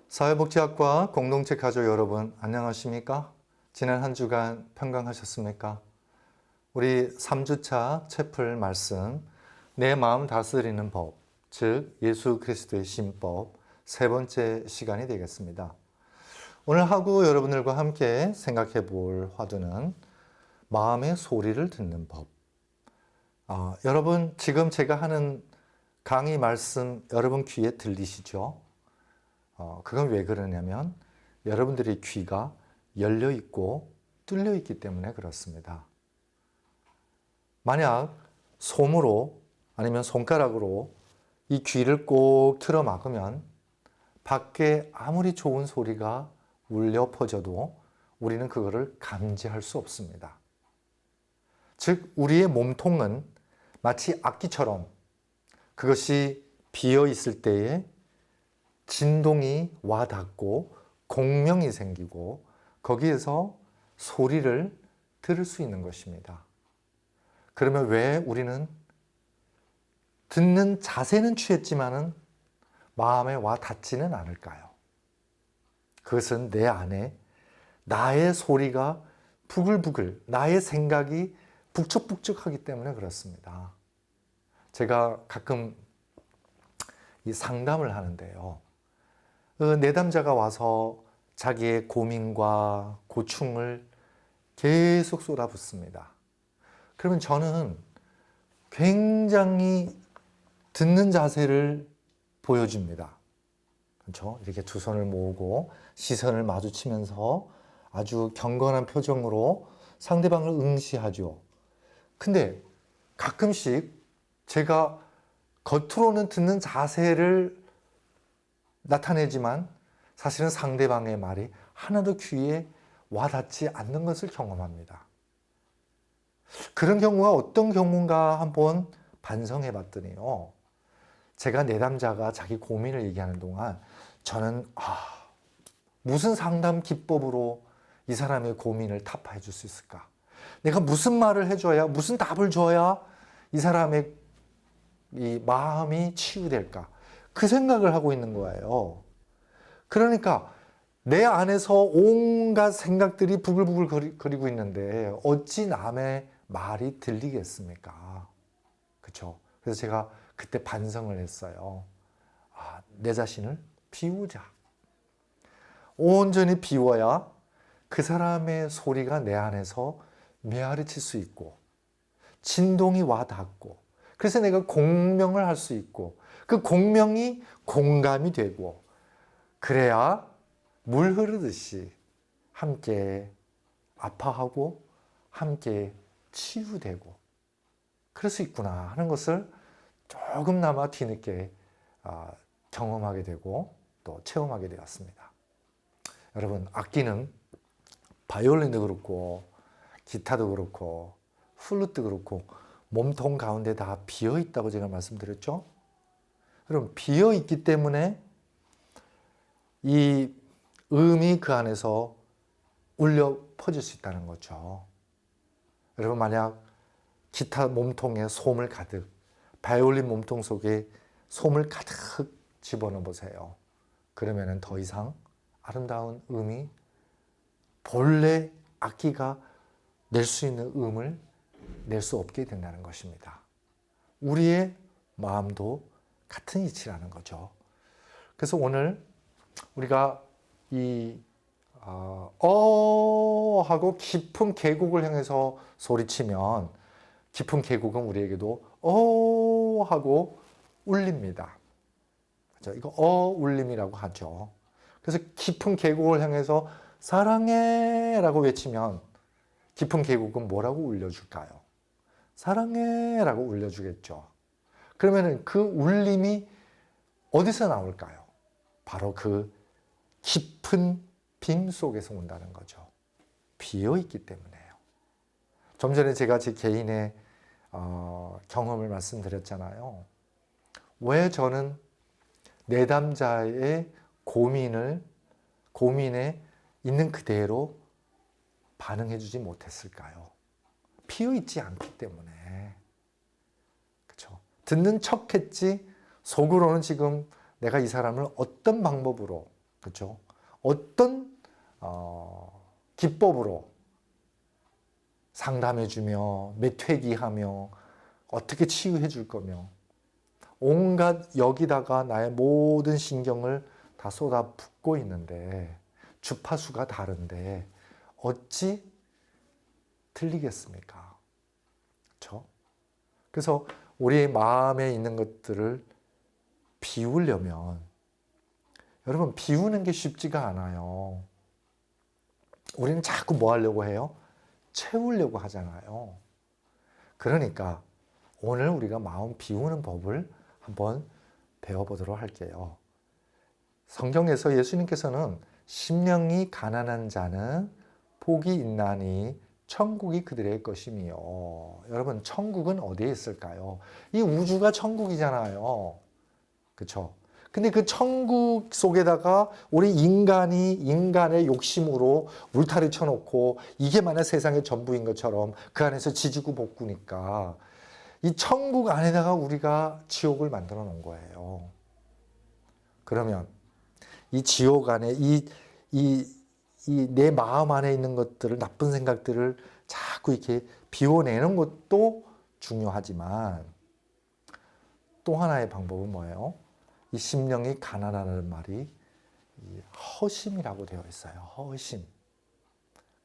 사회복지학과 공동체 가족 여러분 안녕하십니까? 지난 한 주간 평강하셨습니까? 우리 3주차 채플 말씀 내 마음 다스리는 법, 즉 예수 그리스도의 신법 세 번째 시간이 되겠습니다. 오늘 하루 여러분들과 함께 생각해 볼 화두는 마음의 소리를 듣는 법. 여러분 지금 제가 하는 강의 말씀 여러분 귀에 들리시죠? 그건 왜 그러냐면 여러분들의 귀가 열려 있고 뚫려 있기 때문에 그렇습니다. 만약 솜으로 아니면 손가락으로 이 귀를 꼭 틀어 막으면 밖에 아무리 좋은 소리가 울려 퍼져도 우리는 그거를 감지할 수 없습니다. 즉 우리의 몸통은 마치 악기처럼 그것이 비어 있을 때에 진동이 와 닿고 공명이 생기고 거기에서 소리를 들을 수 있는 것입니다. 그러면 왜 우리는 듣는 자세는 취했지만은 마음에 와 닿지는 않을까요? 그것은 내 안에 나의 소리가 부글부글, 나의 생각이 북적북적하기 때문에 그렇습니다. 제가 가끔 이 상담을 하는데요. 내담자가 와서 자기의 고민과 고충을 계속 쏟아붓습니다. 그러면 저는 굉장히 듣는 자세를 보여줍니다. 그렇죠? 이렇게 두 손을 모으고 시선을 마주치면서 아주 경건한 표정으로 상대방을 응시하죠. 근데 가끔씩 제가 겉으로는 듣는 자세를 나타내지만 사실은 상대방의 말이 하나도 귀에 와닿지 않는 것을 경험합니다. 그런 경우가 어떤 경우인가 한번 반성해 봤더니요. 제가 내담자가 자기 고민을 얘기하는 동안 저는 무슨 상담 기법으로 이 사람의 고민을 타파해 줄 수 있을까? 내가 무슨 말을 해줘야, 무슨 답을 줘야 이 사람의 이 마음이 치유될까? 그 생각을 하고 있는 거예요. 그러니까 내 안에서 온갖 생각들이 부글부글 거리고 있는데 어찌 남의 말이 들리겠습니까? 그렇죠? 그래서 제가 그때 반성을 했어요. 내 자신을 비우자. 온전히 비워야 그 사람의 소리가 내 안에서 메아리칠 수 있고 진동이 와 닿고 그래서 내가 공명을 할 수 있고 그 공명이 공감이 되고 그래야 물 흐르듯이 함께 아파하고 함께 치유되고 그럴 수 있구나 하는 것을 조금나마 뒤늦게 경험하게 되고 또 체험하게 되었습니다. 여러분 악기는 바이올린도 그렇고 기타도 그렇고 플루트도 그렇고 몸통 가운데 다 비어 있다고 제가 말씀드렸죠. 그럼 비어 있기 때문에 이 음이 그 안에서 울려 퍼질 수 있다는 거죠. 여러분 만약 기타 몸통에 솜을 가득, 바이올린 몸통 속에 솜을 가득 집어넣어 보세요. 그러면 더 이상 아름다운 음이 본래 악기가 낼 수 있는 음을 낼 수 없게 된다는 것입니다. 우리의 마음도 같은 이치라는 거죠. 그래서 오늘 우리가 이 하고 깊은 계곡을 향해서 소리치면 깊은 계곡은 우리에게도 하고 울립니다. 그렇죠? 이거 울림이라고 하죠. 그래서 깊은 계곡을 향해서 사랑해 라고 외치면 깊은 계곡은 뭐라고 울려줄까요? 사랑해 라고 울려주겠죠. 그러면 그 울림이 어디서 나올까요? 바로 그 깊은 빔 속에서 온다는 거죠. 비어있기 때문에요. 좀 전에 제가 제 개인의 경험을 말씀드렸잖아요. 왜 저는 내담자의 고민에 있는 그대로 반응해주지 못했을까요? 비어있지 않기 때문에. 그렇죠? 듣는 척했지 속으로는 지금 내가 이 사람을 어떤 방법으로 그렇죠? 어떤 기법으로 상담해주며 매퇴기하며 어떻게 치유해 줄 거며 온갖 여기다가 나의 모든 신경을 다 쏟아붓고 있는데 주파수가 다른데 어찌 틀리겠습니까? 그렇죠? 그래서 우리의 마음에 있는 것들을 비우려면 여러분 비우는 게 쉽지가 않아요. 우리는 자꾸 뭐 하려고 해요? 채우려고 하잖아요. 그러니까 오늘 우리가 마음 비우는 법을 한번 배워보도록 할게요. 성경에서 예수님께서는 심령이 가난한 자는 복이 있나니 천국이 그들의 것이며 여러분 천국은 어디에 있을까요? 이 우주가 천국이잖아요. 그렇죠? 근데 그 천국 속에다가 우리 인간이 인간의 욕심으로 울타리 쳐놓고 이게 만약 세상의 전부인 것처럼 그 안에서 지지고 볶으니까 이 천국 안에다가 우리가 지옥을 만들어 놓은 거예요. 그러면 이 지옥 안에 내 마음 안에 있는 것들을 나쁜 생각들을 자꾸 이렇게 비워내는 것도 중요하지만 또 하나의 방법은 뭐예요? 이 심령이 가난하다는 말이 허심이라고 되어 있어요. 허심.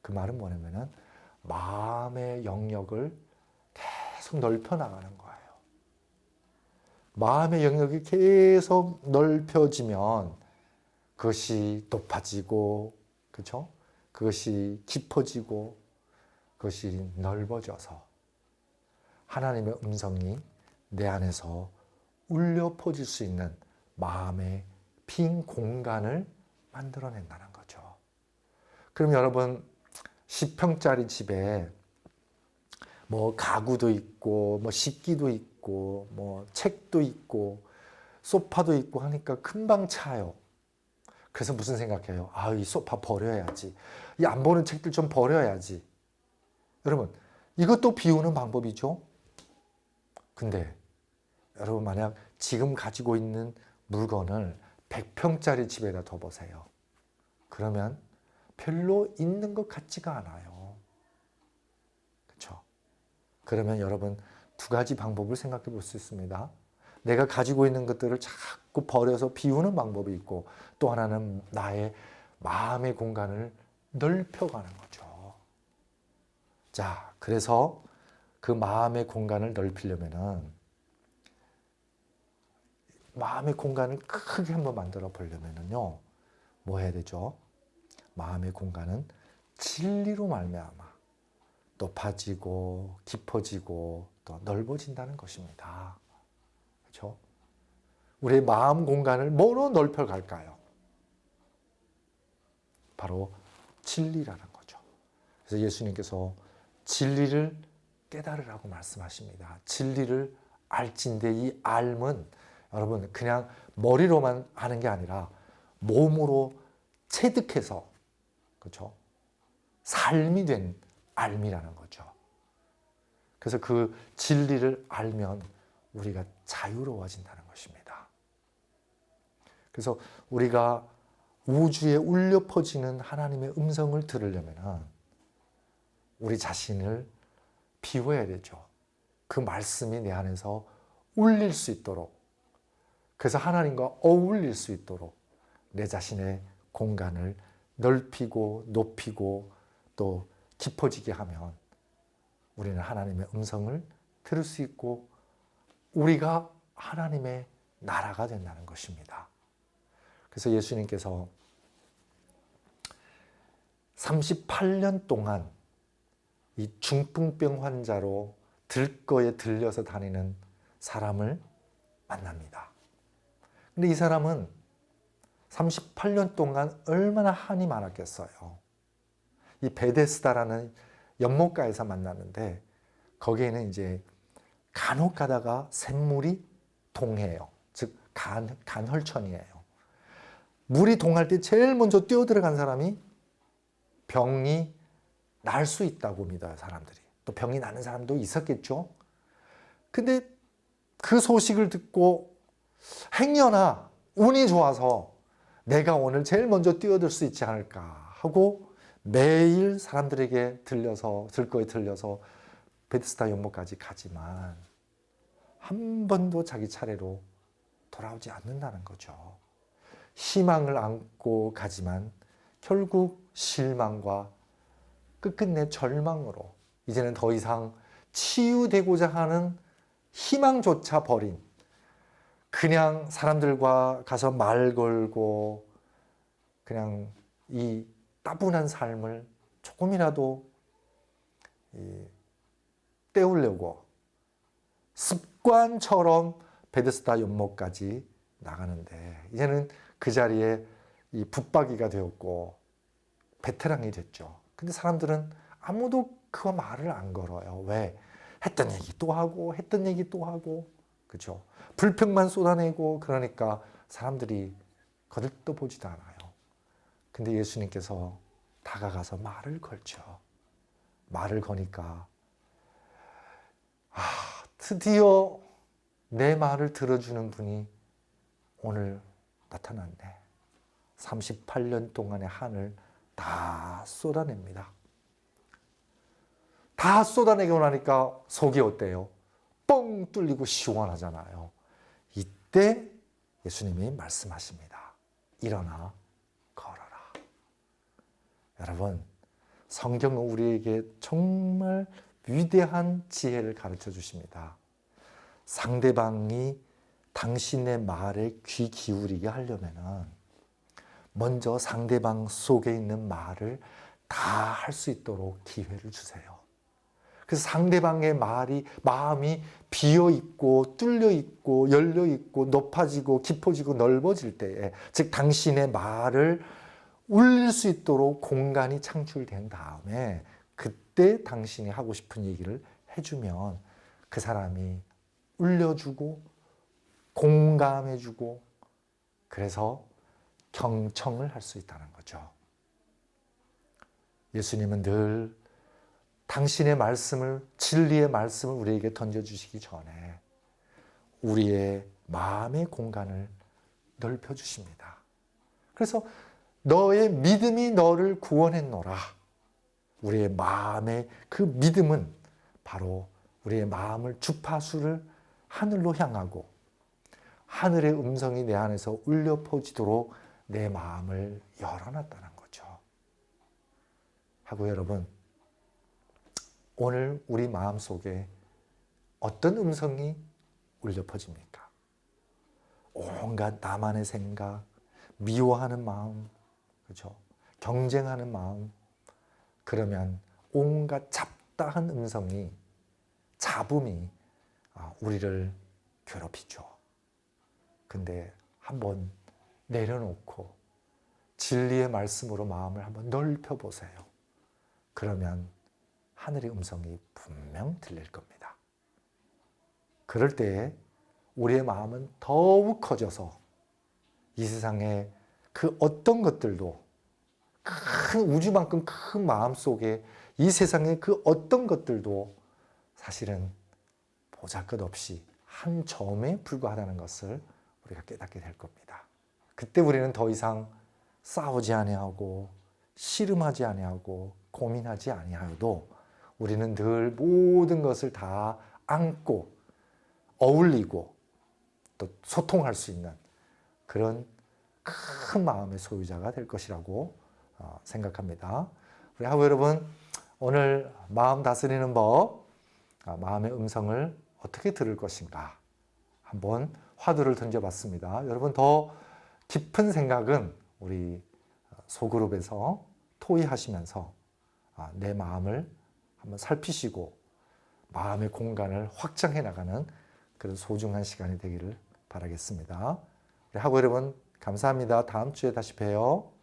그 말은 뭐냐면은 마음의 영역을 계속 넓혀 나가는 거예요. 마음의 영역이 계속 넓혀지면 그것이 높아지고, 그렇죠? 그것이 깊어지고, 그것이 넓어져서 하나님의 음성이 내 안에서 울려 퍼질 수 있는 마음의 빈 공간을 만들어낸다는 거죠. 그럼 여러분 10평짜리 집에 뭐 가구도 있고 뭐 식기도 있고 뭐 책도 있고 소파도 있고 하니까 금방 차요. 그래서 무슨 생각해요? 아, 이 소파 버려야지. 이 안 보는 책들 좀 버려야지. 여러분, 이것도 비우는 방법이죠. 근데 여러분 만약 지금 가지고 있는 물건을 100평짜리 집에다 둬보세요. 그러면 별로 있는 것 같지가 않아요. 그렇죠? 그러면 여러분 두 가지 방법을 생각해 볼 수 있습니다. 내가 가지고 있는 것들을 자꾸 버려서 비우는 방법이 있고 또 하나는 나의 마음의 공간을 넓혀가는 거죠. 자, 그래서 그 마음의 공간을 넓히려면은 마음의 공간을 크게 한번 만들어 보려면은요, 뭐 해야 되죠? 마음의 공간은 진리로 말미암아 높아지고 깊어지고 또 넓어진다는 것입니다. 그렇죠? 우리의 마음 공간을 뭐로 넓혀 갈까요? 바로 진리라는 거죠. 그래서 예수님께서 진리를 깨달으라고 말씀하십니다. 진리를 알진대 이 알은 여러분 그냥 머리로만 하는 게 아니라 몸으로 체득해서 그렇죠? 삶이 된 알미라는 거죠. 그래서 그 진리를 알면 우리가 자유로워진다는 것입니다. 그래서 우리가 우주에 울려 퍼지는 하나님의 음성을 들으려면 우리 자신을 비워야 되죠. 그 말씀이 내 안에서 울릴 수 있도록, 그래서 하나님과 어울릴 수 있도록 내 자신의 공간을 넓히고 높이고 또 깊어지게 하면 우리는 하나님의 음성을 들을 수 있고 우리가 하나님의 나라가 된다는 것입니다. 그래서 예수님께서 38년 동안 이 중풍병 환자로 들거에 들려서 다니는 사람을 만납니다. 근데 이 사람은 38년 동안 얼마나 한이 많았겠어요. 이 베데스다라는 연못가에서 만났는데 거기에는 이제 간혹 가다가 샘물이 동해요. 즉 간헐천이에요. 물이 동할 때 제일 먼저 뛰어들어간 사람이 병이 날 수 있다고 믿어요, 사람들이. 또 병이 나는 사람도 있었겠죠. 근데 그 소식을 듣고 행여나 운이 좋아서 내가 오늘 제일 먼저 뛰어들 수 있지 않을까 하고 매일 사람들에게 들거에 들려서 베데스다 연못까지 가지만 한 번도 자기 차례로 돌아오지 않는다는 거죠. 희망을 안고 가지만 결국 실망과 끝끝내 절망으로 이제는 더 이상 치유되고자 하는 희망조차 버린, 그냥 사람들과 가서 말 걸고 그냥 이 따분한 삶을 조금이라도 때우려고 습관처럼 베데스다 연못까지 나가는데, 이제는 그 자리에 이 붙박이가 되었고 베테랑이 됐죠. 근데 사람들은 아무도 그거 말을 안 걸어요. 왜? 했던 얘기 또 하고 했던 얘기 또 하고, 그렇죠? 불평만 쏟아내고, 그러니까 사람들이 거들떠보지도 않아요. 근데 예수님께서 다가가서 말을 걸죠. 말을 거니까 드디어 내 말을 들어주는 분이 오늘 나타났네. 38년 동안의 한을 다 쏟아냅니다. 다 쏟아내고 나니까 속이 어때요? 뻥 뚫리고 시원하잖아요. 이때 예수님이 말씀하십니다. 일어나 걸어라. 여러분, 성경은 우리에게 정말 위대한 지혜를 가르쳐 주십니다. 상대방이 당신의 말에 귀 기울이게 하려면은 먼저 상대방 속에 있는 말을 다 할 수 있도록 기회를 주세요. 그래서 상대방의 마음이 비어 있고 뚫려 있고 열려 있고 높아지고 깊어지고 넓어질 때에, 즉 당신의 말을 울릴 수 있도록 공간이 창출된 다음에 그때 당신이 하고 싶은 얘기를 해주면 그 사람이 울려주고 공감해주고, 그래서 경청을 할 수 있다는 거죠. 예수님은 늘 당신의 말씀을, 진리의 말씀을 우리에게 던져주시기 전에 우리의 마음의 공간을 넓혀주십니다. 그래서 너의 믿음이 너를 구원했노라. 우리의 마음의 그 믿음은 바로 우리의 마음을 주파수를 하늘로 향하고 하늘의 음성이 내 안에서 울려 퍼지도록 내 마음을 열어놨다는 거죠. 하고 여러분, 오늘 우리 마음속에 어떤 음성이 울려 퍼집니까? 온갖 나만의 생각, 미워하는 마음, 그렇죠? 경쟁하는 마음, 그러면 온갖 잡다한 음성이, 잡음이 우리를 괴롭히죠. 근데 한번 내려놓고 진리의 말씀으로 마음을 한번 넓혀 보세요. 그러면 하늘의 음성이 분명 들릴 겁니다. 그럴 때에 우리의 마음은 더욱 커져서 이 세상에 그 어떤 것들도, 큰 우주만큼 큰 마음 속에 이 세상의 그 어떤 것들도 사실은 보잘것없이 한 점에 불과하다는 것을 우리가 깨닫게 될 겁니다. 그때 우리는 더 이상 싸우지 아니하고 씨름하지 아니하고 고민하지 아니하여도 우리는 늘 모든 것을 다 안고 어울리고 또 소통할 수 있는 그런 큰 마음의 소유자가 될 것이라고 생각합니다. 우리 하고 여러분, 오늘 마음 다스리는 법, 마음의 음성을 어떻게 들을 것인가 한번 화두를 던져봤습니다. 여러분, 더 깊은 생각은 우리 소그룹에서 토의하시면서 내 마음을 한번 살피시고 마음의 공간을 확장해 나가는 그런 소중한 시간이 되기를 바라겠습니다. 우리 하고 여러분, 감사합니다. 다음 주에 다시 봬요.